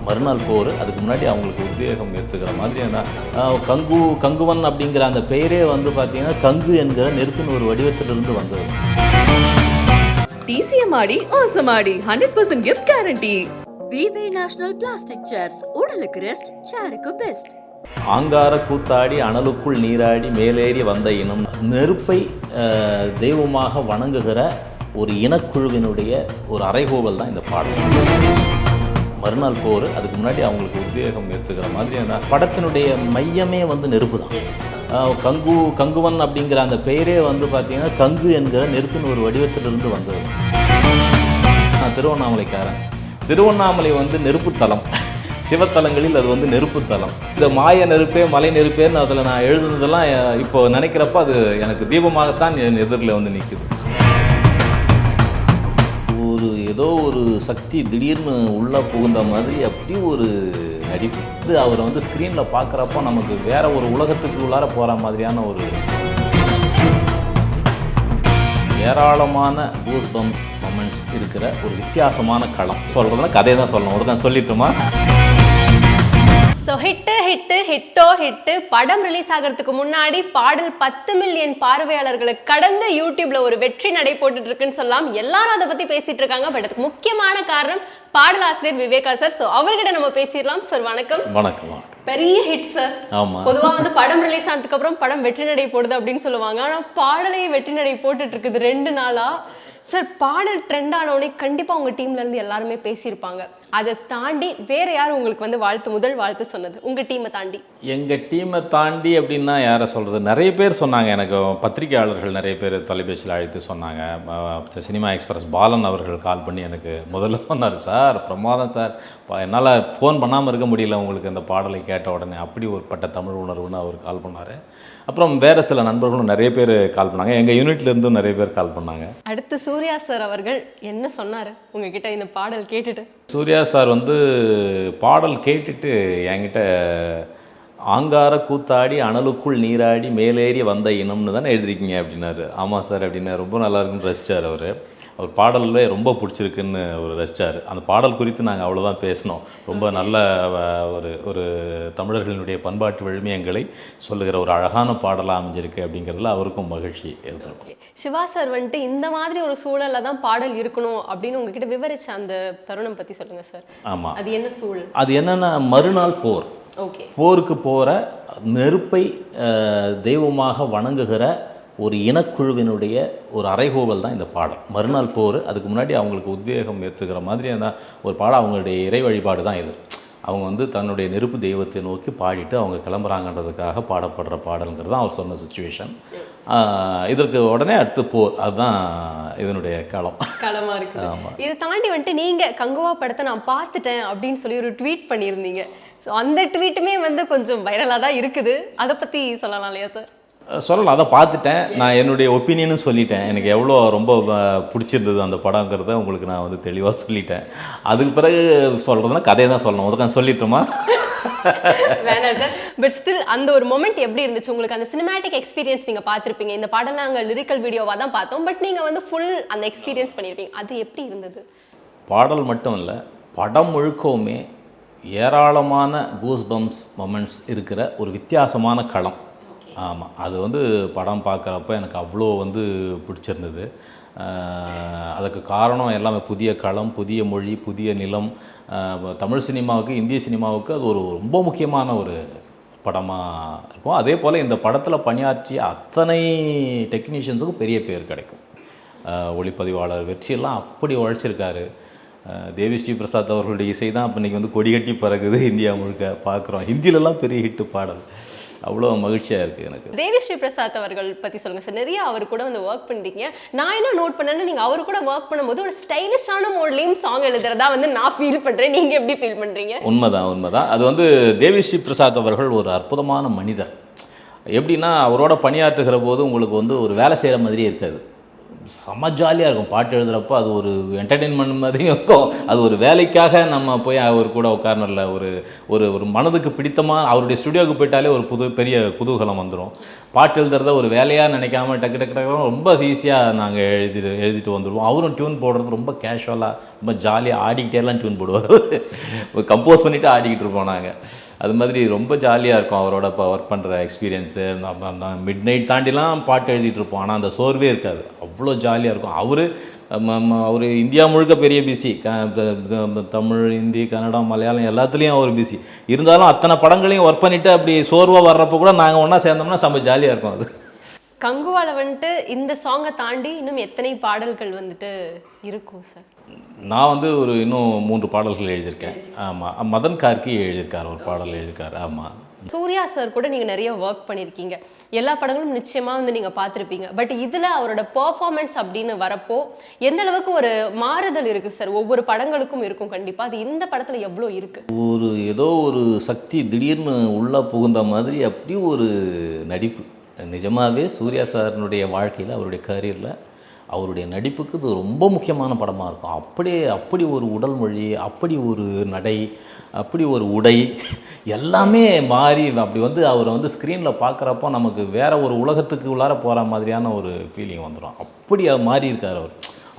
மறுநாள் போர். அதுக்கு முன்னாடி அவங்களுக்கு உத்வேகம் ஏற்றுக்கிற மாதிரியான கங்குவன் அப்படிங்கிற அந்த பெயரே வந்து பார்த்தீங்கன்னா கங்கு என்கிற நெருப்பின் ஒரு வடிவத்திலிருந்து வந்தது. டிசிஎம்ஆடி ஆசமாடி 100% கிஃப்ட் கேரண்டி. விவே நேஷனல் பிளாஸ்டிக் சேர்ஸ் உடலுக்கு ரெஸ்ட், சேருக்கு பெஸ்ட். ஆங்கார கூத்தாடி அனலுக்குள் நீராடி மேலேறி வந்த இனம், நெருப்பை தெய்வமாக வணங்குகிற ஒரு இனக்குழுவினுடைய ஒரு அறைகூவல் தான் இந்த பாடல். மறுநாள் போர். அதுக்கு முன்னாடி அவங்களுக்கு உத்வேகம் ஏற்றுக்கிற மாதிரியான படத்தினுடைய மையமே வந்து நெருப்பு தான். கங்குவன் அப்படிங்கிற அந்த பெயரே வந்து பார்த்தீங்கன்னா கங்கு என்கிற நெருப்பின் ஒரு வடிவத்திலிருந்து வந்தது. நான் திருவண்ணாமலைக்காரன். திருவண்ணாமலை வந்து நெருப்பு தலம், சிவத்தலங்களில் அது வந்து நெருப்பு தலம். இந்த மாய நெருப்பே மலை நெருப்பேன்னு அதில் நான் எழுதுனதெல்லாம் இப்போ நினைக்கிறப்ப அது எனக்கு தீபமாகத்தான் என் எதிரில் வந்து நிற்குது. ஏதோ ஒரு சக்தி திடீர்னு உள்ளே புகுந்த மாதிரி அப்படி ஒரு நடிப்பு. இது அவரை வந்து ஸ்க்ரீனில் பார்க்குறப்போ நமக்கு வேற ஒரு உலகத்துக்கு உள்ளார போகிற மாதிரியான ஒரு ஏராளமான கூஸ் பம்ப்ஸ் மொமெண்ட்ஸ் இருக்கிற ஒரு வித்தியாசமான களம். சொல்கிறதுனா கதையை தான் சொல்லணும். ஒரு தான் சொல்லிட்டுமா? ஸோ ஹிட்டு படம் ரிலீஸ் ஆகிறதுக்கு முன்னாடி பாடல் 10 மில்லியன் பார்வையாளர்களை கடந்து யூடியூப்ல ஒரு வெற்றி நடை போட்டுட்டு இருக்குன்னு சொல்லலாம். எல்லாரும் அதை பத்தி பேசிட்டு இருக்காங்க. பட் அதுக்கு முக்கியமான காரணம் பாடலாசிரியர் விவேகா சார். ஸோ அவர்கிட்ட நம்ம பேசிடலாம். சார் வணக்கம். வணக்கம். பெரிய ஹிட் சார். பொதுவா வந்து படம் ரிலீஸ் ஆனதுக்கு அப்புறம் படம் வெற்றி நடை போடுது அப்படின்னு சொல்லுவாங்க. ஆனா பாடலையே வெற்றி நடை போட்டுட்டு இருக்குது 2 நாளா. சார் பாடல் ட்ரெண்ட் ஆனோடனே கண்டிப்பாக உங்கள் டீம்லேருந்து எல்லாருமே பேசியிருப்பாங்க. அதை தாண்டி வேறு யார் உங்களுக்கு வந்து முதல் வாழ்த்து சொன்னது உங்கள் டீமை தாண்டி? எங்கள் டீமை தாண்டி அப்படின்னா யாரை சொல்கிறது? நிறைய பேர் சொன்னாங்க. எனக்கு பத்திரிகையாளர்கள் நிறைய பேர் தொலைபேசியில் அழைத்து சொன்னாங்க. சினிமா எக்ஸ்பிரஸ் பாலன் அவர்கள் கால் பண்ணி எனக்கு முதல்ல சொன்னார், சார் பிரமாதம் சார், என்னால் ஃபோன் பண்ணாமல் இருக்க முடியல உங்களுக்கு அந்த பாடலை கேட்ட உடனே, அப்படி ஒரு பட்ட தமிழ் உணர்வுன்னு அவர் கால் பண்ணார். அப்புறம் வேறு சில நண்பர்களும் நிறைய பேர் கால் பண்ணாங்க. எங்கள் யூனிட்லேருந்தும் நிறைய பேர் கால் பண்ணாங்க. அடுத்து சூர்யா சார் அவர்கள் என்ன சொன்னார் உங்ககிட்ட இந்த பாடல் கேட்டுட்டு? சூர்யா சார் வந்து பாடல் கேட்டுட்டு என்கிட்ட ஆங்கார கூத்தாடி அனலுக்குள் நீராடி மேலேறி வந்த இனம்னு தானே எழுதிருக்கீங்க அப்படின்னாரு. ஆமாம் சார் அப்படின்னு ரொம்ப நல்லா இருக்குன்னு ரசித்தார் அவர் பாடலில் ரொம்ப பிடிச்சிருக்குன்னு ஒரு ரசித்தார். அந்த பாடல் குறித்து நாங்கள் அவ்வளோதான் பேசினோம். ரொம்ப நல்ல ஒரு தமிழர்களினுடைய பண்பாட்டு விழுமியங்களை சொல்லுகிற ஒரு அழகான பாடலாக அமைஞ்சிருக்கு அப்படிங்கிறதுல அவருக்கும் மகிழ்ச்சி ஏற்படும். சிவா சார் வந்துட்டு இந்த மாதிரி ஒரு சூழலில் தான் பாடல் இருக்கணும் அப்படின்னு உங்ககிட்ட விவரிச்ச அந்த தருணம் பற்றி சொல்லுங்கள் சார். ஆமாம், அது என்ன சூழல்? அது என்னென்னா மறுநாள் போர். போருக்கு போகிற நெருப்பை தெய்வமாக வணங்குகிற ஒரு இனக்குழுவினுடைய ஒரு அறைகூவல் தான் இந்த பாடல். மறுநாள் போர். அதுக்கு முன்னாடி அவங்களுக்கு உத்வேகம் ஏற்றுக்கிற மாதிரியான ஒரு பாடம். அவங்களுடைய இறை வழிபாடு தான் இது. அவங்க வந்து தன்னுடைய நெருப்பு தெய்வத்தை நோக்கி பாடிட்டு அவங்க கிளம்புறாங்கன்றதுக்காக பாடப்படுற பாடல்ங்கிறது தான் அவர் சொன்ன சுச்சுவேஷன். இதற்கு உடனே அடுத்து போர். அதுதான் இதனுடைய களமாக இருக்குது. இதை தாண்டி வந்துட்டு நீங்கள் கங்குவா படத்தை நான் பார்த்துட்டேன் அப்படின்னு சொல்லி ஒரு ட்வீட் பண்ணியிருந்தீங்க. ஸோ அந்த ட்வீட்டுமே வந்து கொஞ்சம் வைரலாக தான் இருக்குது. அதை பற்றி சொல்லலாம் இல்லையா சார்? சொல்லலாம். அதை பார்த்துட்டேன். நான் என்னுடைய ஒப்பீனியனும் சொல்லிட்டேன். எனக்கு எவ்வளோ ரொம்ப பிடிச்சிருந்தது அந்த படங்கிறத உங்களுக்கு நான் வந்து தெளிவாக சொல்லிட்டேன். அதுக்கு பிறகு சொல்கிறதுனா கதையை தான் சொல்லணும். அதுக்கு சொல்லிட்டோமா? வேணாம் சார். பட் ஸ்டில் அந்த ஒரு மொமெண்ட் எப்படி இருந்துச்சு உங்களுக்கு? அந்த சினிமேட்டிக் எக்ஸ்பீரியன்ஸ் நீங்கள் பார்த்துருப்பீங்க. இந்த படம் நாங்கள் லிரிக்கல் வீடியோவாக தான் பார்த்தோம். பட் நீங்கள் வந்து ஃபுல் அந்த எக்ஸ்பீரியன்ஸ் பண்ணியிருப்பீங்க. அது எப்படி இருந்தது? பாடல் மட்டும் இல்லை, படம் முழுக்கவுமே ஏராளமான கூஸ் பம்ப்ஸ் மொமெண்ட்ஸ் இருக்கிற ஒரு வித்தியாசமான களம். ஆமாம், அது வந்து படம் பார்க்குறப்ப எனக்கு அவ்வளோ வந்து பிடிச்சிருந்தது. அதுக்கு காரணம் எல்லாமே புதிய களம், புதிய மொழி, புதிய நிலம். தமிழ் சினிமாவுக்கு, இந்திய சினிமாவுக்கு அது ஒரு ரொம்ப முக்கியமான ஒரு படமாக இருக்கும். அதே போல் இந்த படத்தில் பணியாற்றிய அத்தனை டெக்னீஷியன்ஸுக்கும் பெரிய பேர் கிடைக்கும். ஒளிப்பதிவாளர் வெற்றியெல்லாம் அப்படி உழைச்சிருக்காரு. தேவி ஸ்ரீ பிரசாத் அவர்களுடைய இசை தான் இப்போ இன்றைக்கி வந்து கொடிகட்டி பறக்குது இந்தியா முழுக்க பார்க்குறோம். ஹிந்திலெலாம் பெரிய ஹிட்டு பாடல். அவ்வளோ மகிழ்ச்சியாக இருக்குது எனக்கு. தேவி ஸ்ரீ பிரசாத் அவர்கள் பற்றி சொல்லுங்கள் சார். நிறைய அவர் கூட வந்து ஒர்க் பண்ணிட்டீங்க. நான் என்ன நோட் பண்ணேன்னா, நீங்கள் அவர் கூட ஒர்க் பண்ணும்போது ஒரு ஸ்டைலிஷான மோட்லேயும் சாங் எழுதுறதா வந்து நான் ஃபீல் பண்ணுறேன். நீங்கள் எப்படி ஃபீல் பண்ணுறீங்க? உண்மைதான். அது வந்து தேவி ஸ்ரீ பிரசாத் அவர்கள் ஒரு அற்புதமான மனிதர். எப்படின்னா அவரோட பணியாற்றுகிற போது உங்களுக்கு வந்து ஒரு வேலை செய்கிற மாதிரியே இருக்காது. செம்ம ஜாலியாக இருக்கும். பாட்டு எழுதுகிறப்போ அது ஒரு என்டர்டெயின்மெண்ட் மாதிரியும் இருக்கும். அது ஒரு வேலைக்காக நம்ம போய் அவர் கூட உட்கார்னில் ஒரு ஒரு ஒரு மனதுக்கு பிடித்தமாக அவருடைய ஸ்டுடியோவுக்கு போயிட்டாலே ஒரு பெரிய குதூகலம் வந்துடும். பாட்டு எழுதுறத ஒரு வேலையாக நினைக்காம டக்கு டக்கு டக்கு ரொம்ப ஈஸியாக நாங்கள் எழுதிட்டு வந்துடுவோம். அவரும் டியூன் போடுறது ரொம்ப கேஷுவலாக ரொம்ப ஜாலியாக ஆடிக்கிட்டேலாம் டியூன் போடுவார். கம்போஸ் பண்ணிவிட்டு ஆடிக்கிட்டு இருப்போம் நாங்கள். அது மாதிரி ரொம்ப ஜாலியாக இருக்கும் அவரோட இப்போ ஒர்க் பண்ணுற எக்ஸ்பீரியன்ஸு. மிட் நைட் தாண்டிலாம் பாட்டு எழுதிட்டு இருப்போம். ஆனால் அந்த சோர்வே இருக்காது. அவ்வளோ ஜாலியாக இருக்கும். அவர் இந்தியா முழுக்க பெரிய பிஸி. தமிழ், ஹிந்தி, கன்னடம், மலையாளம் எல்லாத்துலேயும் அவர் பிஸி. இருந்தாலும் அத்தனை படங்களையும் ஒர்க் பண்ணிவிட்டு அப்படி சோர்வாக வர்றப்போ கூட நாங்கள் ஒன்றா சேர்ந்தோம்னா செம்ம ஜாலியாக இருக்கும். அது கங்குவால வந்துட்டு இந்த சாங்கை தாண்டி இன்னும் எத்தனை பாடல்கள் வந்துட்டு இருக்கும் சார்? நான் வந்து இன்னும் 3 பாடல்கள் எழுதியிருக்கேன். ஆமாம், மதன் கார்கி எழுதியிருக்கார், ஒரு பாடல் எழுதியிருக்கார். ஆமாம். சூர்யா சார் கூட நீங்கள் நிறைய ஒர்க் பண்ணியிருக்கீங்க. எல்லா படங்களும் நிச்சயமாக வந்து நீங்கள் பார்த்துருப்பீங்க. பட் இதில் அவரோட பெர்ஃபார்மன்ஸ் அப்படின்னு வரப்போ எந்த அளவுக்கு ஒரு மாறுதல் இருக்குது சார்? ஒவ்வொரு படங்களுக்கும் இருக்கும் கண்டிப்பாக. அது இந்த படத்தில் எவ்வளோ இருக்குது? ஏதோ ஒரு சக்தி திடீர்னு உள்ளே புகுந்த மாதிரி அப்படி ஒரு நடிப்பு. நிஜமாகவே சூர்யா சாரினுடைய வாழ்க்கையில், அவருடைய கரியரில் அவருடைய நடிப்புக்கு இது ரொம்ப முக்கியமான படமாக இருக்கும். அப்படி ஒரு உடல் மொழி, அப்படி ஒரு நடை, அப்படி ஒரு உடை எல்லாமே மாறி அப்படி வந்து அவரை வந்து ஸ்க்ரீனில் பார்க்குறப்போ நமக்கு வேறு ஒரு உலகத்துக்கு உள்ளார போகிற மாதிரியான ஒரு ஃபீலிங் வந்துடும். அப்படி மாறி இருக்கார் அவர்.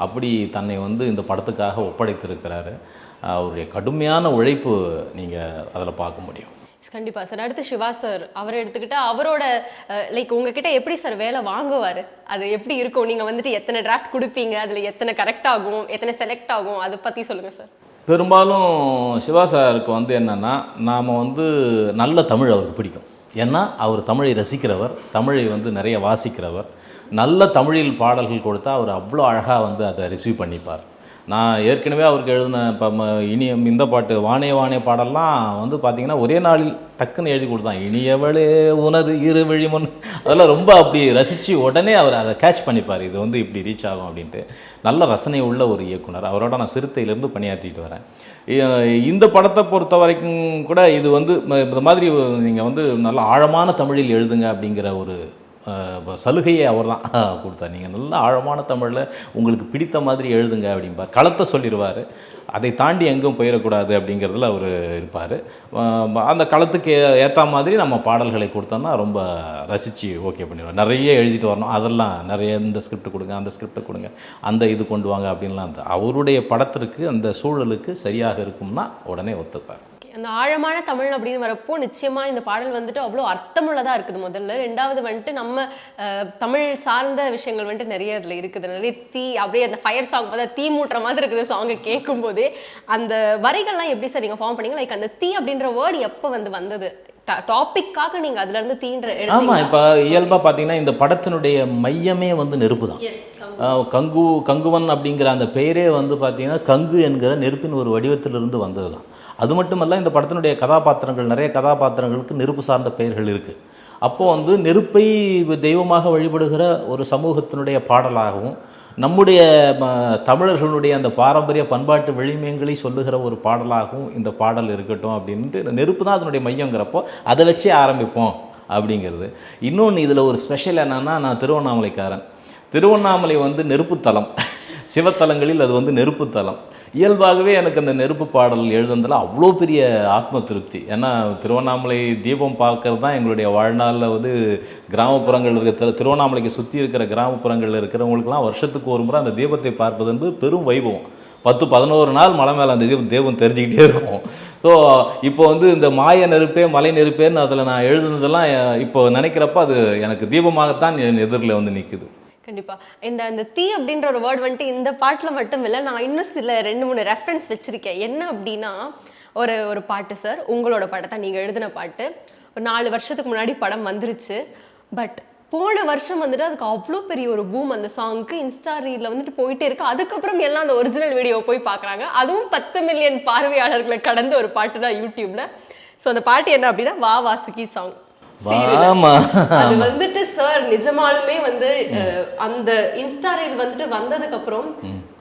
அப்படி தன்னை வந்து இந்த படத்துக்காக ஒப்படைத்திருக்கிறாரு. அவருடைய கடுமையான உழைப்பு நீங்கள் அதில் பார்க்க முடியும். கண்டிப்பாக சார். அடுத்து சிவா சார் அவரை எடுத்துக்கிட்டால் அவரோட லைக் உங்ககிட்ட எப்படி சார் வேலை வாங்குவார்? அது எப்படி இருக்கும்? நீங்கள் வந்துட்டு எத்தனை டிராஃப்ட் கொடுப்பீங்க, அதில் எத்தனை கரெக்ட் ஆகும், எத்தனை செலக்ட் ஆகும், அதை பற்றி சொல்லுங்கள் சார். பெரும்பாலும் சிவா சாருக்கு வந்து என்னென்னா, நாம் வந்து நல்ல தமிழ் அவருக்கு பிடிக்கும். ஏன்னா அவர் தமிழை ரசிக்கிறவர், தமிழை வந்து நிறைய வாசிக்கிறவர். நல்ல தமிழில் பாடல்கள் கொடுத்தா அவர் அவ்வளோ அழகாக வந்து அதை ரிசீவ் பண்ணிப்பார். நான் ஏற்கனவே அவருக்கு எழுதின இப்போ இந்த பாட்டு வானே வானே பாடல்லாம் வந்து பார்த்திங்கன்னா ஒரே நாளில் டக்குன்னு எழுதி கொடுத்தான். இனியவளே உனது இரு விழிமுன், அதெல்லாம் ரொம்ப அப்படி ரசித்து உடனே அவர் அதை கேட்ச் பண்ணிப்பார். இது வந்து இப்படி ரீச் ஆகும் அப்படின்ட்டு. நல்ல ரசனை உள்ள ஒரு இயக்குனர். அவரோட நான் சிறுத்தையிலேருந்து பணியாற்றிட்டு வரேன். இந்த படத்தை பொறுத்த வரைக்கும் கூட இது வந்து இந்த மாதிரி நீங்கள் வந்து நல்ல ஆழமான தமிழில் எழுதுங்க அப்படிங்கிற ஒரு சலுகையை அவர் தான் கொடுத்தார். நீங்கள் நல்ல ஆழமான தமிழில் உங்களுக்கு பிடித்த மாதிரி எழுதுங்க அப்படிம்பார். களத்தை சொல்லிடுவார். அதை தாண்டி எங்கும் போயிடக்கூடாது அப்படிங்கிறதுல அவர் இருப்பார். அந்த களத்துக்கு ஏற்ற மாதிரி நம்ம பாடல்களை கொடுத்தோன்னா ரொம்ப ரசித்து ஓகே பண்ணிடுவார். நிறைய எழுதிட்டு வரணும், அதெல்லாம் நிறைய இந்த ஸ்கிரிப்ட் கொடுங்க, அந்த ஸ்கிரிப்டை கொடுங்க, அந்த இது கொண்டு வாங்க அப்படின்லாம் அவருடைய படத்திற்கு அந்த சூழலுக்கு சரியாக இருக்கும்னா உடனே ஒத்துப்பார். அந்த ஆழமான தமிழ் அப்படின்னு வரப்போ நிச்சயமாக இந்த பாடல் வந்துட்டு அவ்வளோ அர்த்தமுள்ளதாக இருக்குது முதல்ல. ரெண்டாவது வந்துட்டு நம்ம தமிழ் சார்ந்த விஷயங்கள் வந்துட்டு நிறைய அதில் இருக்குது. நிறைய அப்படியே அந்த ஃபயர் சாங் பார்த்தா தீ மூட்டுற மாதிரி இருக்குது சாங்கை கேட்கும்போதே. அந்த வரிகள்லாம் எப்படி சார் நீங்கள் ஃபார்ம் பண்ணீங்க? லைக் அந்த தீ அப்படின்ற வேர்டு எப்போ வந்தது டாபிக்காக நீங்கள் அதுலேருந்து தீன்ற? ஆமாம், இப்போ இயல்பாக பார்த்தீங்கன்னா இந்த படத்தினுடைய மையமே வந்து நெருப்பு தான். கங்குவன் அப்படிங்கிற அந்த பெயரே வந்து பார்த்தீங்கன்னா கங்கு என்கிற நெருப்பின் ஒரு வடிவத்திலிருந்து வந்தது தான். அது மட்டுமல்ல, இந்த படத்தினுடைய கதாபாத்திரங்கள், நிறைய கதாபாத்திரங்களுக்கு நெருப்பு சார்ந்த பெயர்கள் இருக்குது. அப்போது வந்து நெருப்பை தெய்வமாக வழிபடுகிற ஒரு சமூகத்தினுடைய பாடலாகவும், நம்முடைய தமிழர்களுடைய அந்த பாரம்பரிய பண்பாட்டு விளிமயங்களை சொல்லுகிற ஒரு பாடலாகவும் இந்த பாடல் இருக்கட்டும் அப்படின்ட்டு. இந்த நெருப்பு தான் அதனுடைய மையங்கிறப்போ அதை வச்சே ஆரம்பிப்போம் அப்படிங்கிறது. இன்னொன்று இதில் ஒரு ஸ்பெஷல் என்னென்னா, நான் திருவண்ணாமலைக்காரன். திருவண்ணாமலை வந்து நெருப்புத்தலம். சிவத்தலங்களில் அது வந்து நெருப்புத்தலம். இயல்பாகவே எனக்கு அந்த நெருப்பு பாடல் எழுதுனதில் அவ்வளோ பெரிய ஆத்ம திருப்தி. ஏன்னா திருவண்ணாமலை தீபம் பார்க்கறது தான் எங்களுடைய வாழ்நாளில் வந்து கிராமப்புறங்கள் இருக்கிற திருவண்ணாமலைக்கு சுற்றி இருக்கிற கிராமப்புறங்களில் இருக்கிறவங்களுக்கெல்லாம் வருஷத்துக்கு ஒரு முறை அந்த தீபத்தை பார்ப்பது என்பது பெரும் வைபவம். 10-11 நாள் மலை மேலே அந்த தீபம் தெரிஞ்சுக்கிட்டே இருக்கும். ஸோ இப்போ வந்து இந்த மாய நெருப்பே மலை நெருப்பேன்னு அதில் நான் எழுதுனதெல்லாம் இப்போ நினைக்கிறப்ப அது எனக்கு தீபமாகத்தான் என் எதிரில் வந்து நிற்குது. கண்டிப்பாக அந்த தீ அப்படின்ற ஒரு வேர்ட் வந்துட்டு இந்த பாட்டில் மட்டும் இல்லை, நான் இன்னும் சில 2-3 ரெஃபரன்ஸ் வச்சுருக்கேன். என்ன அப்படின்னா, ஒரு பாட்டு சார், உங்களோட பாட்டை நீங்கள் எழுதின பாட்டு. ஒரு 4 வருஷத்துக்கு முன்னாடி படம் வந்துருச்சு. பட் போன வருஷம் வந்துட்டு அதுக்கு அவ்வளோ பெரிய ஒரு பூம் அந்த சாங்க்கு. இன்ஸ்டா ரீலில் வந்துட்டு போயிட்டே இருக்கு. அதுக்கப்புறம் எல்லாம் அந்த ஒரிஜினல் வீடியோ போய் பார்க்குறாங்க. அதுவும் 10 மில்லியன் பார்வையாளர்களை கடந்த ஒரு பாட்டு தான் யூடியூப்பில். ஸோ அந்த பாட்டு என்ன அப்படின்னா வா வாசுகி சாங். அது வந்துட்டு சார் நிஜமாலுமே வந்து அந்த இன்ஸ்டா ரீல் வந்துட்டு வந்ததுக்கு அப்புறம்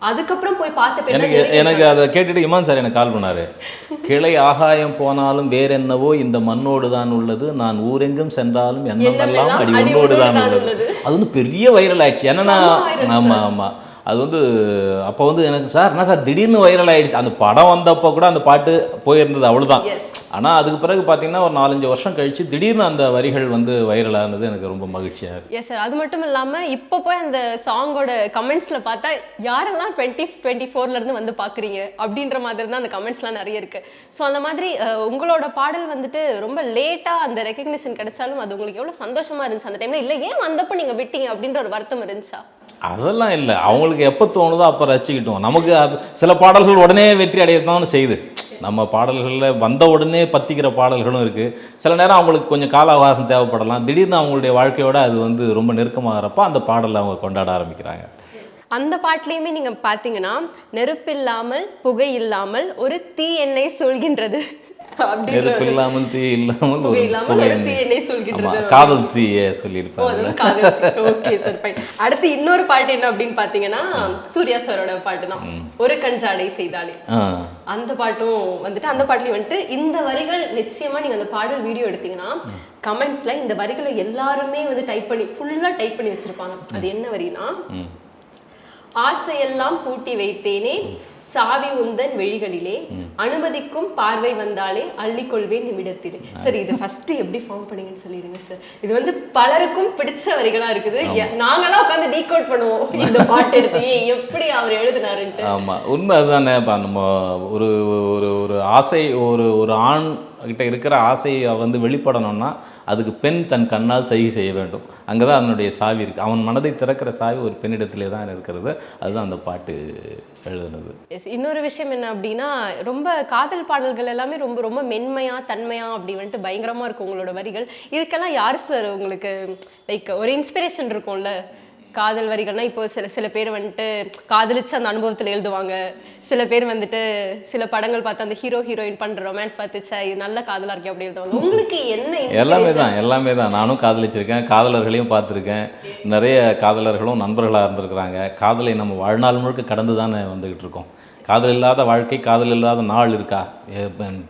அதுக்கப்புறம் போய் பார்த்து எனக்கு அதை கேட்டுட்டு இமான் சார் எனக்கு கால் பண்ணாரு. கிளை ஆகாயம் போனாலும் வேற என்னவோ இந்த மண்ணோடு தான் உள்ளது, நான் ஊரெங்கும் சென்றாலும் எண்ணமெல்லாம் அடி உன்னோடு தான் உள்ளது. அது வந்து பெரிய வைரல் ஆயிடுச்சு. என்னன்னா ஆமாம் ஆமாம், அது வந்து அப்போ வந்து எனக்கு சார் என்ன சார் திடீர்னு வைரல் ஆகிடுச்சு. அந்த படம் வந்தப்போ கூட அந்த பாட்டு போயிருந்தது அவ்வளோதான். ஆனால் அதுக்கு பிறகு பார்த்தீங்கன்னா ஒரு 4-5 வருஷம் கழித்து திடீர்னு அந்த வரிகள் வந்து வைரல் ஆனது எனக்கு ரொம்ப மகிழ்ச்சியாக இருக்குது. Yes sir. அது மட்டும் இல்லாமல் இப்போ போய் அந்த சாங்கோட கமெண்ட்ஸில் பார்த்தா யாரெல்லாம் 2024 வந்து பார்க்குறீங்க அப்படின்ற மாதிரி தான் அந்த கமெண்ட்ஸ்லாம் நிறைய இருக்குது. ஸோ அந்த மாதிரி உங்களோட பாடல் வந்துட்டு ரொம்ப லேட்டாக அந்த ரெகக்னிஷன் கிடைச்சாலும் அது உங்களுக்கு எவ்வளோ சந்தோஷமாக இருந்துச்சு அந்த டைமில்? இல்லை ஏன் வந்தப்போ நீங்கள் விட்டீங்க அப்படின்ற ஒரு வருத்தம் இருந்துச்சா? அதெல்லாம் இல்லை, அவங்களுக்கு எப்போ தோணுதோ அப்போ ரசிக்கிட்டோம். நமக்கு சில பாடல்கள் உடனே வெற்றி அடையத்தான் செய்யுது. நம்ம பாடல்களில் வந்த உடனே பற்றிக்கிற பாடல்களும் இருக்குது. சில நேரம் அவங்களுக்கு கொஞ்சம் கால அவகாசம் தேவைப்படலாம். திடீர்னு அவங்களுடைய வாழ்க்கையோட அது வந்து ரொம்ப நெருக்கமாகறப்ப அந்த பாடலை அவங்க கொண்டாட ஆரம்பிக்கிறாங்க. அந்த பாட்டிலையுமே நீங்கள் பார்த்தீங்கன்னா நெருப்பில்லாமல் புகை இல்லாமல் ஒரு தீ எண்ணெய் சொல்கின்றது, நெருப்பு இல்லாமல் தீ இல்லாமல் ஒரு காதல் தீய சொல்லியிருப்பாங்க. Okay sir, fine. அடுத்து இன்னொரு பாட்டு என்ன அப்படின்னு பார்த்தீங்கன்னா சூர்யா சாரோட பாட்டு தான், ஒரு கஞ்சாடை செய்தாலே. அந்த பாட்டும் வந்துட்டு அந்த பாட்டுலையும் வந்துட்டு இந்த வரிகள் நிச்சயமா நீங்க அந்த பாடல் வீடியோ எடுத்தீங்கன்னா கமெண்ட்ஸ்ல இந்த வரிகளை எல்லாருமே வந்து டைப் பண்ணி ஃபுல்லா டைப் பண்ணி வச்சிருப்பாங்க. அது என்ன வரினா, ஆசையெல்லாம் பூட்டி வைத்தேனே சாவி உந்தன் வெளிகளிலே அனுமதிக்கும் பார்வை வந்தாலே அள்ளிக்கொள்வேன் நிமிடத்திலே. சார் இது ஃபர்ஸ்ட் எப்படி ஃபார்ம் பண்ணீங்கன்னு சொல்லிடுங்க சார். இது வந்து பலருக்கும் பிடிச்ச வரிகளா இருக்குது. நாங்களாம் உட்காந்து டீகோட் பண்ணுவோம் இந்த பாட்டு எடுத்து எப்படி அவர் எழுதினாருன்ட்டு. ஆமா, உண்மை அதுதானே. நம்ம ஒரு ஒரு ஒரு ஆசை, ஒரு ஆண் கிட்ட இருக்கிற ஆசையை வந்து வெளிப்படணும்னா அதுக்கு பெண் தன் கண்ணால் செய்ய வேண்டும். அங்கே தான் அதனுடைய சாவி இருக்குது. அவன் மனதை திறக்கிற சாவி ஒரு பெண்ணிடத்திலே தான் இருக்கிறது. அதுதான் அந்த பாட்டு எழுதுனது. இன்னொரு விஷயம் என்ன அப்படின்னா, ரொம்ப காதல் பாடல்கள் எல்லாமே ரொம்ப ரொம்ப மென்மையா தன்மையா அப்படி வந்துட்டு பயங்கரமா இருக்கும் உங்களோட வரிகள். இதுக்கெல்லாம் யார் சார் உங்களுக்கு லைக் ஒரு இன்ஸ்பிரேஷன் இருக்கும்ல? காதல் வரிகள்னா இப்போ சில பேர் வந்துட்டு காதலிச்சு அந்த அனுபவத்தில் எழுதுவாங்க. சில பேர் வந்துட்டு சில படங்கள் பார்த்து அந்த ஹீரோ ஹீரோயின் பண்ணுற ரொமான்ஸ் பார்த்துச்சா இது நல்ல காதலாக இருக்கே அப்படி எழுதுவாங்க. உங்களுக்கு என்ன? எல்லாமே தான். நானும் காதலிச்சிருக்கேன், காதலர்களையும் பார்த்துருக்கேன். நிறைய காதலர்களும் நண்பர்களாக இருந்திருக்கிறாங்க. காதலை நம்ம வாழ்நாள் முழுக்க கடந்து தானே வந்துக்கிட்டு இருக்கோம். காதல் இல்லாத வாழ்க்கை, காதல் இல்லாத நாள் இருக்கா?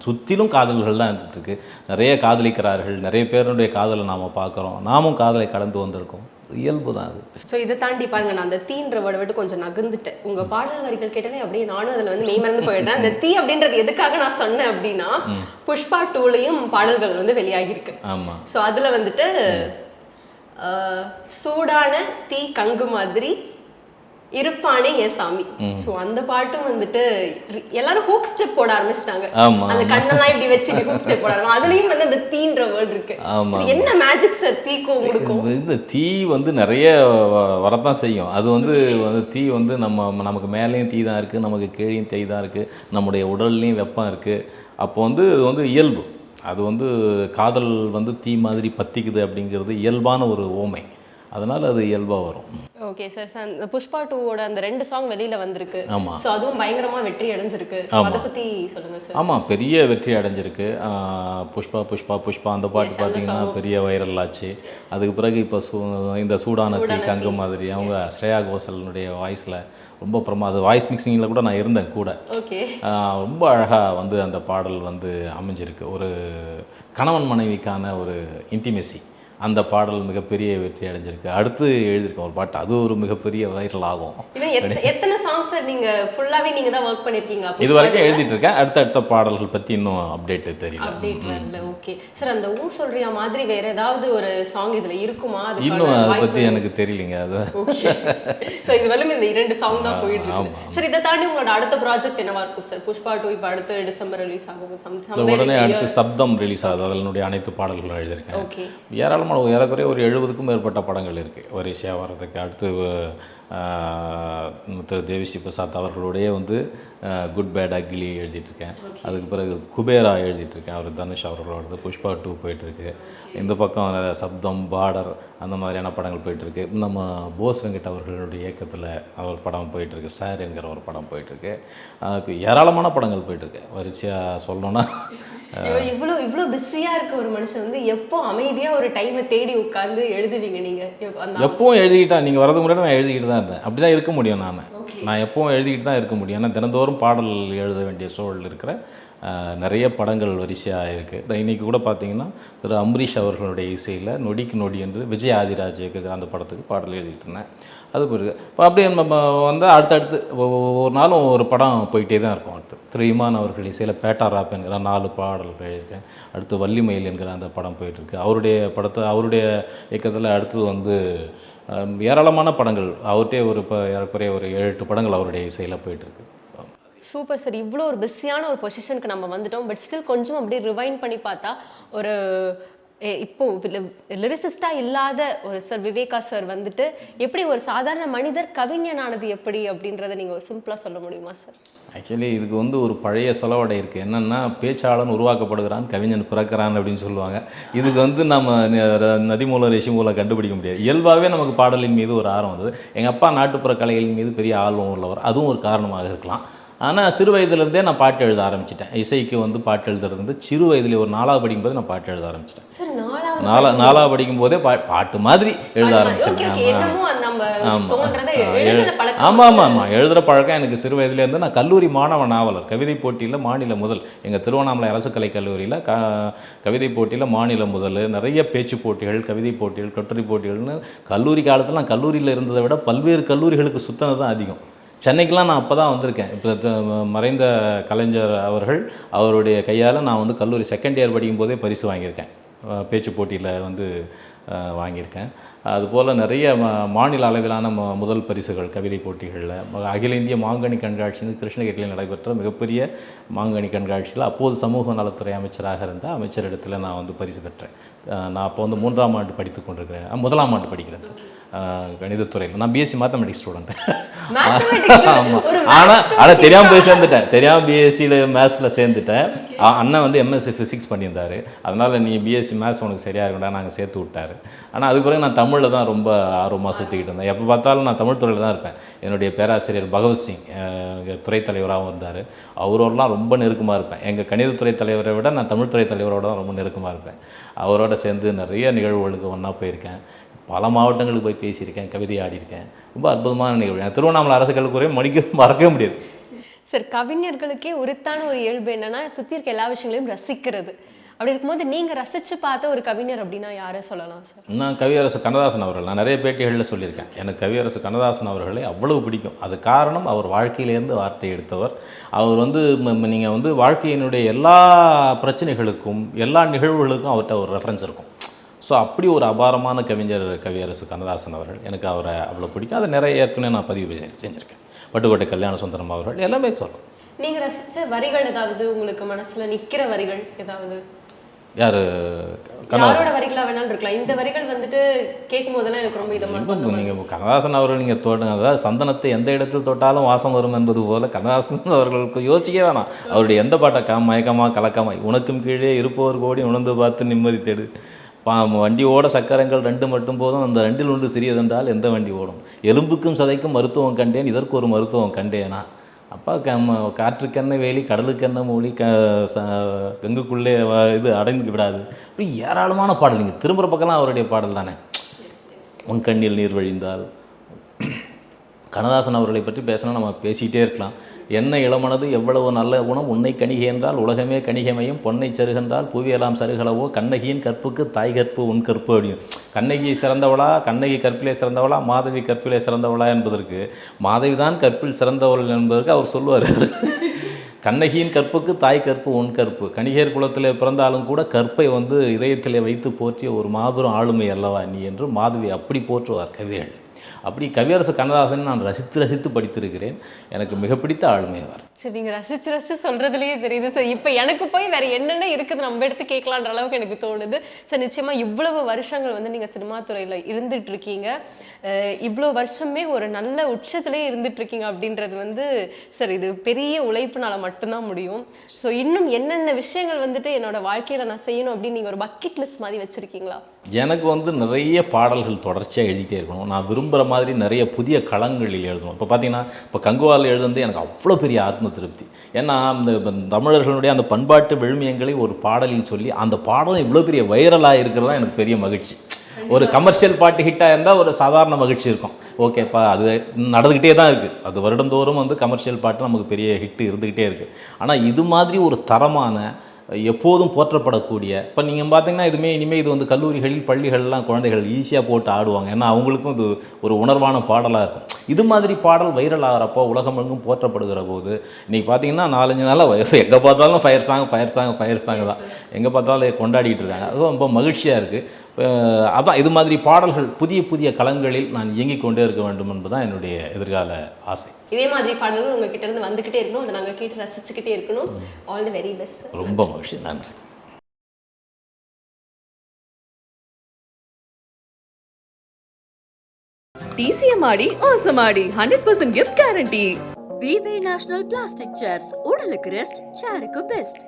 சுற்றிலும் காதல்கள் தான் இருந்துகிட்ருக்கு. நிறைய காதலிக்கிறார்கள், நிறைய பேருடைய காதலை நாம் பார்க்குறோம். நாமும் காதலை கடந்து வந்திருக்கோம். இயல்பு தான் அது. ஸோ இதை தாண்டி பாருங்க, நான் அந்த தீன்ற வேர்டை விட்டு கொஞ்சம் நகர்ந்துட்டேன். உங்கள் பாடல் வரிகள் கேட்டாலே அப்படியே நானும் அதில் வந்து மெய் மறந்து போயிடுறேன். அந்த தீ அப்படின்றது எதுக்காக நான் சொன்னேன் அப்படின்னா, புஷ்பா 2லையும் பாடல்கள் வந்து வெளியாகிருக்கு. ஆமாம். ஸோ அதில் வந்துட்டு சூடான தீ கங்கு மாதிரி இருப்பானே என் சாமி. சோ அந்த பாட்டும் வந்துட்டு எல்லாரும் ஹூக் ஸ்டெப் போட ஆரம்பிச்சிட்டாங்க. அந்த கண்ணெல்லாம் இப்படி வச்சு ஹூக் ஸ்டெப் போட ஆரம்பிச்சாங்க. அதுலயும் வந்து அந்த தீன்ற வேர்ட் இருக்கு. என்ன மேஜிக் சார் தீக்கும் உங்களுக்கும்? இந்த தீ வந்து நிறைய வரத்தான் செய்யும். அது வந்து தீ வந்து நமக்கு மேலேயும் தீ தான் இருக்குது, நமக்கு கீழேயும் தீ தான் இருக்குது, நம்முடைய உடல்லையும் வெப்பம் இருக்குது. அப்போ வந்து இது வந்து இயல்பு. அது வந்து காதல் வந்து தீ மாதிரி பற்றிக்குது அப்படிங்கிறது இயல்பான ஒரு ஓமை. அதனால் அது இயல்பாக வரும். Okay sir. இந்த புஷ்பா 2வோட அந்த 2 சாங் வெளியில் வந்திருக்கு. ஆமாம். ஸோ அதுவும் பயங்கரமாக வெற்றி அடைஞ்சிருக்கு. அதை பற்றி சொல்லுங்கள் சார். ஆமாம், பெரிய வெற்றி அடைஞ்சிருக்கு. புஷ்பா புஷ்பா புஷ்பா அந்த பாட்டு பார்த்தீங்கன்னா பெரிய வைரல் ஆச்சு. அதுக்கு பிறகு இப்போ இந்த சூடான தீ கங்கு மாதிரி அவங்க ஸ்ரேயா கோஷலினுடைய வாய்ஸில் ரொம்ப அது வாய்ஸ் மிக்சிங்கில் கூட நான் இருந்தேன் கூட. ஓகே. ரொம்ப அழகாக வந்து அந்த பாடல் வந்து அமைஞ்சிருக்கு. ஒரு கணவன் மனைவிக்கான ஒரு இன்டிமெசி. அந்த பாடல் மிகப்பெரிய வெற்றி அடைஞ்சிருக்கு. அடுத்து எழுதியிருக்கோம் ஒரு பாட்டு, அது ஒரு மிகப்பெரிய வைரல் ஆகும். எத்தனை சாங்ஸ் சார் நீங்க ஃபுல்லாவே நீங்க தான் வர்க் பண்ணிருக்கீங்க? இது வரைக்கும் எழுதிட்டு இருக்கேன். அடுத்த பாடல்கள் பத்தி இன்னும் அப்டேட் தெரியல. Okay sir. அந்த ஊ சொல்றியா மாதிரி வேற ஏதாவது ஒரு சாங் இதுல இருக்குமா? இன்னும் அதை பத்தி எனக்கு தெரியலங்க. அது சோ இது வரலும் இந்த 2 சாங் தான் போயிட்டு இருக்கு. சார் இதை தாண்டி உங்களோட அடுத்த ப்ராஜெக்ட் என்னவா இருக்கும் சார்? புஷ்பா 2 இப்போ அடுத்து டிசம்பர் ரிலீஸ் ஆகும். உடனே அடுத்து சப்தம் ரிலீஸ் ஆகுது. அதனுடைய அனைத்து பாடல்களும் எழுதியிருக்கேன். ஓகே. ஏறக்குறைய ஒரு 70க்கும் மேற்பட்ட படங்கள் இருக்குது வரிசையாக வர்றதுக்கு. அடுத்து திரு தேவிஸ்ரீ பிரசாத் அவர்களுடைய வந்து குட் பேட் அக்லி எழுதிட்டுருக்கேன். அதுக்கு பிறகு குபேரா எழுதிட்டுருக்கேன். அவர் தனுஷ் அவர்களோட புஷ்பா 2 போயிட்டுருக்கு. இந்த பக்கம் சப்தம், பார்டர் அந்த மாதிரியான படங்கள் போயிட்டுருக்கு. நம்ம போஸ் வெங்கட் அவர்களுடைய இயக்கத்தில் அவர் படம் போயிட்டுருக்கு. சார் என்கிற ஒரு படம் போயிட்டுருக்கு. அதுக்கு ஏராளமான படங்கள் போயிட்டுருக்கு. வரிசையாக சொல்லணுன்னா இவ்வளோ பிஸியாக இருக்க ஒரு மனுஷன் வந்து எப்போ அமைதியாக ஒரு டைமை தேடி உட்காந்து எழுதுவீங்க நீங்கள்? எப்பவும் எழுதிக்கிட்டா, நீங்கள் வரதுக்கு முன்னாடி நான் எழுதிக்கிட்டு தான் இருந்தேன். அப்படி தான் இருக்க முடியும். நான் எப்பவும் எழுதிக்கிட்டு தான் இருக்க முடியும். ஏன்னா தினந்தோறும் பாடல் எழுத வேண்டிய சூழல் இருக்கிற நிறைய படங்கள் வரிசையாக இருக்குது. இன்றைக்கி கூட பார்த்திங்கன்னா திரு அம்பரீஷ் அவர்களுடைய இசையில் நொடிக்கு நொடி என்று விஜய் ஆதிராஜ் இயக்குகிற அந்த படத்துக்கு பாடல் எழுதிட்டு இருந்தேன். அது பிறகு இப்போ அப்படியே நம்ம வந்து அடுத்தடுத்து ஒரு நாளும் ஒரு படம் போயிட்டே தான் இருக்கும். அடுத்து திரு இமான் அவர்கள் இசையில் பேட்டா ராப் என்கிற 4 பாடல்கள் எழுதியிருக்கேன். அடுத்து வள்ளிமயில் என்கிற அந்த படம் போயிட்டுருக்கு. அவருடைய இயக்கத்தில் அடுத்தது வந்து ஏராளமான படங்கள் அவர்கிட்டே இப்போ ஏறக்குறைய ஒரு 7-8 படங்கள் அவருடைய இசையில் போயிட்டுருக்கு. Super sir. இவ்வளோ ஒரு பிஸியான ஒரு பொசிஷனுக்கு நம்ம வந்துட்டோம். பட் ஸ்டில் கொஞ்சம் அப்படியே ரிவைண்ட் பண்ணி பார்த்தா ஒரு இப்போ லிரிசிஸ்டாக இல்லாத ஒரு சார் விவேகா சார் வந்துட்டு எப்படி ஒரு சாதாரண மனிதர் கவிஞனானது எப்படி அப்படின்றத நீங்கள் சிம்பிளாக சொல்ல முடியுமா சார்? ஆக்சுவலி இதுக்கு வந்து ஒரு பழைய சொலவடை இருக்குது. என்னென்னா பேச்சாளன் உருவாக்கப்படுகிறான், கவிஞன் பிறக்கிறான் அப்படின்னு சொல்லுவாங்க. இதுக்கு வந்து நம்ம நதி மூலம் ரிஷி மூலம் கண்டுபிடிக்க முடியாது. இயல்பாகவே நமக்கு பாடலின் மீது ஒரு ஆர்வம் வந்தது. எங்கள் அப்பா நாட்டுப்புற கலைகளின் மீது பெரிய ஆர்வம் உள்ளவர், அதுவும் ஒரு காரணமாக இருக்கலாம். ஆனால் சிறு வயதுலேருந்தே நான் பாட்டு எழுத ஆரம்பிச்சிட்டேன். இசைக்கு வந்து பாட்டு எழுதுறது வந்து சிறு வயதில் ஒரு 4வது படிக்கும்போது நான் பாட்டு எழுத ஆரம்பிச்சிட்டேன். 4வது படிக்கும்போதே பாட்டு மாதிரி எழுத ஆரம்பிச்சிட்டேன். ஆமாம் எழுதுகிற பழக்கம் எனக்கு சிறு வயதுலேருந்து. நான் கல்லூரி மாணவ நாவலர். கவிதை போட்டியில் மாநில முதல் எங்கள் திருவண்ணாமலை அரசு கலைக் கல்லூரியில் கவிதை போட்டியில் மாநில முதல். நிறைய பேச்சு போட்டிகள், கவிதை போட்டிகள், கட்டுரை போட்டிகள்னு கல்லூரி காலத்தில் நான் கல்லூரியில் இருந்ததை விட பல்வேறு கல்லூரிகளுக்கு சுற்றினது தான் அதிகம். சென்னைக்கெலாம் நான் அப்போ தான் வந்திருக்கேன். இப்போ மறைந்த கலைஞர் அவருடைய கையால் நான் வந்து கல்லூரி 2nd இயர் படிக்கும்போதே பரிசு வாங்கியிருக்கேன். பேச்சு போட்டியில் வந்து வாங்கியிருக்கேன். அதுபோல் நிறைய மாநில அளவிலான முதல் பரிசுகள் கவிதை போட்டிகளில். அகில இந்திய மாங்கனி கண்காட்சின்னு கிருஷ்ணகிரியில் நடைபெற்ற மிகப்பெரிய மாங்கனி கண்காட்சியில் அப்போது சமூக நலத்துறை அமைச்சராக இருந்த அமைச்சரிடத்தில் நான் வந்து பரிசு பெற்றேன். நான் அப்போ வந்து 3ஆம் ஆண்டு படித்து கொண்டிருக்கிறேன். 1ஆம் ஆண்டு படிக்கிறேன் கணிதத்துறையில். நான் பிஎஸ்சி மேத்தமெட்டிக்ஸ் ஸ்டூடெண்ட். ஆமாம், ஆனால் தெரியாமல் போய் சேர்ந்துட்டேன். தெரியாமல் பிஎஸ்சியில் மேத்ஸில் சேர்ந்துட்டேன். அண்ணன் வந்து எம்எஸ்சி ஃபிசிக்ஸ் பண்ணியிருந்தார். அதனால் நீ பிஎஸ்சி மேத்ஸ் உனக்கு சரியாக இருக்கும்டா நாங்கள் சேர்த்து விட்டார். ஆனால் அதுக்கு பிறகு நான் தமிழில் தான் ரொம்ப ஆர்வமாக சுற்றிக்கிட்டு இருந்தேன். எப்போ பார்த்தாலும் நான் தமிழ் துறையில் தான் இருப்பேன். என்னுடைய பேராசிரியர் பகவத்சிங் துறைத் தலைவராகவும் இருந்தார். அவரோடலாம் ரொம்ப நெருக்கமாக இருப்பேன். எங்கள் கணிதத்துறை தலைவரை விட நான் தமிழ் துறை தலைவரோட தான் ரொம்ப நெருக்கமாக இருப்பேன். அவரோட சேர்ந்து நிறைய நிகழ்வுகளுக்கு ஒன்றா போயிருக்கேன். பல மாவட்டங்களுக்கு போய் பேசியிருக்கேன், கவிதை ஆடியிருக்கேன். ரொம்ப அற்புதமான நிகழ்வு. திருவண்ணாமலை அரசு கல்லூரியை மறக்கவே முடியாது சார். கவிஞர்களுக்கே உரித்தான ஒரு இயல்பு என்னென்னா சுற்றி இருக்க எல்லா விஷயங்களையும் ரசிக்கிறது. அப்படி இருக்கும்போது நீங்கள் ரசித்து பார்த்த ஒரு கவிஞர் அப்படின்னா யாரை சொல்லலாம் சார்? நான் கவியரசு கண்ணதாசன் அவர்கள். நான் நிறைய பேட்டிகளில் சொல்லியிருக்கேன். எனக்கு கவியரசு கண்ணதாசன் அவர்களை அவ்வளவு பிடிக்கும். அது காரணம் அவர் வாழ்க்கையிலேருந்து வார்த்தை எடுத்தவர். அவர் வந்து நீங்கள் வந்து வாழ்க்கையினுடைய எல்லா பிரச்சனைகளுக்கும் எல்லா நிகழ்வுகளுக்கும் அவர்கிட்ட ஒரு ரெஃபரன்ஸ் இருக்கும். ஸோ அப்படி ஒரு அபாரமான கவிஞர் கவியரசு கண்ணதாசன் அவர்கள். எனக்கு அவரை அவ்வளோ பிடிக்கும். அதை நிறைய ஏற்கனவே நான் பதிவு செஞ்சுருக்கேன். பட்டுக்கோட்டை கல்யாண சுந்தரம் அவர்கள் எல்லாமே சொல்லலாம். நீங்கள் ரசித்த வரிகள் ஏதாவது உங்களுக்கு மனசில் நிற்கிற வரிகள் ஏதாவது? யார்? யாரோட வரிகளாக வேணாலும் இருக்கலாம். இந்த வரிகள் வந்துட்டு கேட்கும் போதெல்லாம் எனக்கு ரொம்ப இதமாக. நீங்கள் கண்ணதாசன் அவர்கள் நீங்கள் தோட்டுங்க. அதாவது சந்தனத்தை எந்த இடத்தில் தொட்டாலும் வாசம் வரும் என்பது போல் கண்ணதாசன் அவர்களுக்கு யோசிக்கவே வேணாம். அவருடைய எந்த பாட்டை மயக்கமாக கலக்கமாக உனக்கும் கீழே இருப்பவர் கோடி உணர்ந்து பார்த்து நிம்மதி தேடு. வண்டி ஓட சக்கரங்கள் 2 மட்டும் போதும், அந்த 2இல் ஒன்று சிறியதென்றால் எந்த வண்டி ஓடும். எலும்புக்கும் சதைக்கும் மருத்துவம் கண்டேன், இதற்கு ஒரு மருத்துவம் கண்டேனா. அப்பா காற்றுக்கென்ன வேலி கடலுக்கென்ன மூலி கங்குக்குள்ளே இது அடைந்து விடாது. இப்படி ஏராளமான பாடல். நீங்கள் திரும்புகிற பக்கம்லாம் அவருடைய பாடல் தானே. உன் கண்ணில் நீர் வழிந்தால். கண்ணதாசன் அவர்களை பற்றி பேசினா நம்ம பேசிக்கிட்டே இருக்கலாம். என்ன இளமனது எவ்வளவு நல்ல குணம், உன்னை கணிகை என்றால் உலகமே கணிகமையும், பொன்னை சருகென்றால் புவியெல்லாம் சருகளவோ, கண்ணகியின் கற்புக்கு தாய் கற்பு உன் கற்பு அப்படியும். கண்ணகி சிறந்தவளா, கண்ணகி கற்பிலே சிறந்தவளா, மாதவி கற்பிலே சிறந்தவளா என்பதற்கு மாதவி தான் கற்பில் சிறந்தவள் என்பதற்கு அவர் சொல்லுவார். கண்ணகியின் கற்புக்கு தாய் கற்பு உன் கற்பு. கணிகர் குலத்திலே பிறந்தாலும் கூட கற்பை வந்து இதயத்திலே வைத்து போற்றிய ஒரு மாபெரும் ஆளுமை அல்லவா நீ என்று மாதவி அப்படி போற்றுவார் கவிகள். அப்படி கவியரசு கண்ணதாசன் நான் ரசித்து படித்திருக்கிறேன். எனக்கு மிக பிடித்த ஆளுமை அவர். சரி, நீங்கள் ரசித்து சொல்கிறதுலேயே தெரியுது சார். இப்போ எனக்கு போய் வேறு என்னென்ன இருக்குது நம்ம எடுத்து கேட்கலான்ற அளவுக்கு எனக்கு தோணுது சார். நிச்சயமாக இவ்வளவு வருஷங்கள் வந்து நீங்கள் சினிமா துறையில் இருந்துகிட்ருக்கீங்க. இவ்வளோ வருஷமே ஒரு நல்ல உச்சத்திலே இருந்துகிட்ருக்கீங்க அப்படின்றது வந்து சார் இது பெரிய உழைப்புனால் மட்டும்தான் முடியும். ஸோ இன்னும் என்னென்ன விஷயங்கள் வந்துட்டு என்னோடய வாழ்க்கையில் நான் செய்யணும் அப்படின்னு நீங்கள் ஒரு பக்கெட் லிஸ்ட் மாதிரி வச்சுருக்கீங்களா? எனக்கு வந்து நிறைய பாடல்கள் தொடர்ச்சியாக எழுதிட்டே இருக்கணும். நான் விரும்புகிற மாதிரி நிறைய புதிய களங்களில் எழுதணும். இப்போ பார்த்தீங்கன்னா இப்போ கங்குவால் எழுதுனது எனக்கு அவ்வளோ பெரிய ஆத்ம திருப்தி. ஏன்னா அந்த தமிழர்களுடைய அந்த பண்பாட்டு விழுமியங்களை ஒரு பாடலில் சொல்லி அந்த பாடலும் இவ்வளோ பெரிய வைரலாக இருக்கிறது தான் எனக்கு பெரிய மகிழ்ச்சி. ஒரு கமர்ஷியல் பாட்டு ஹிட்டாக இருந்தால் ஒரு சாதாரண மகிழ்ச்சி இருக்கும். ஓகேப்பா, அது நடந்துக்கிட்டே தான் இருக்குது. அது வருடந்தோறும் வந்து கமர்ஷியல் பாட்டு நமக்கு பெரிய ஹிட்டு இருந்துக்கிட்டே இருக்குது. ஆனால் இது மாதிரி ஒரு தரமான, எப்போதும் போற்றப்படக்கூடிய, இப்போ நீங்கள் பார்த்தீங்கன்னா இனிமேல் இது வந்து கல்லூரிகளில் பள்ளிகள்லாம் குழந்தைகள் ஈஸியாக போட்டு ஆடுவாங்க. ஏன்னா அவங்களுக்கும் இது ஒரு உணர்வான பாடலாக இருக்கும். இது மாதிரி பாடல் வைரல் ஆகிறப்போ உலகமெங்கும் போற்றப்படுகிற போது இன்றைக்கி பார்த்தீங்கன்னா 4-5 நாளாக எங்கே பார்த்தாலும் ஃபயர் சாங் தான், எங்கே பார்த்தாலும் கொண்டாடிட்டு இருக்காங்க. அதுவும் ரொம்ப மகிழ்ச்சியாக இருக்குது. அதான் இது மாதிரி பாடல்கள் புதிய புதிய களங்களில் நான் இயங்கிக் கொண்டே இருக்க வேண்டும் என்பதுதான் என்னுடைய எதிர்கால ஆசை. இதே மாதிரி பாடல்கள் உங்ககிட்ட இருந்து வந்துகிட்டே இருக்கணும், அதை நாங்கள் கேட்டு ரசிச்சுக்கிட்டே இருக்கணும். All the very best. ரொம்ப மகிழ்ச்சி. நன்றி. டிசிஎம்ஆடி ஆசமாடி 100% gift guarantee. விவே நேஷனல் பிளாஸ்டிக் சேர்ஸ் உடலுக்கு ரெஸ்ட், சேருக்கு பெஸ்ட்.